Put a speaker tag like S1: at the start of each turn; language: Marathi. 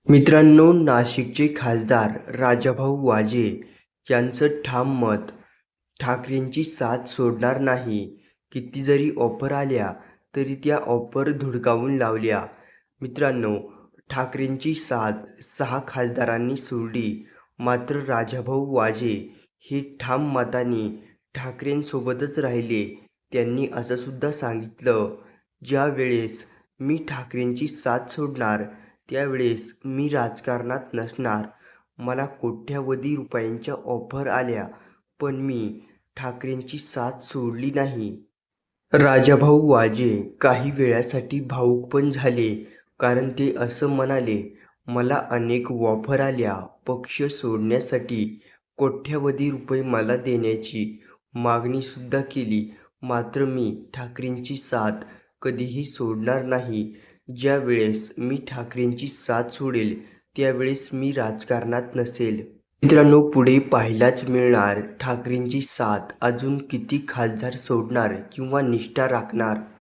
S1: मित्रांनो, नाशिकचे खासदार राजाभाऊ वाजे यांचं ठाम मत, ठाकरेंची साथ सोडणार नाही. किती जरी ऑफर आल्या तरी त्या ऑफर धुडकावून लावल्या. मित्रांनो, ठाकरेंची साथ 6 खासदारांनी सोडली, मात्र राजाभाऊ वाजे हे ठाम मताने ठाकरेंसोबतच राहिले. त्यांनी असं सुद्धा सांगितलं, ज्या वेळेस मी ठाकरेंची साथ सोडणार त्यावेळेस मी राजकारणात नसणार. मला कोट्यवधी रुपयांच्या ऑफर आल्या, पण मी ठाकरेंची साथ सोडली नाही. राजाभाऊ वाजे काही वेळासाठी भावूक पण झाले, कारण ते असं म्हणाले, मला अनेक ऑफर आल्या पक्ष सोडण्यासाठी. कोट्यवधी रुपये मला देण्याची मागणीसुद्धा केली, मात्र मी ठाकरेंची साथ कधीही सोडणार नाही. ज्या वेळेस मी ठाकरेंची साथ सोडेल त्यावेळेस मी राजकारणात नसेल. मित्रांनो, पुढे पाहायलाच मिळणार ठाकरेंची साथ अजून किती खासदार सोडणार किंवा निष्ठा राखणार.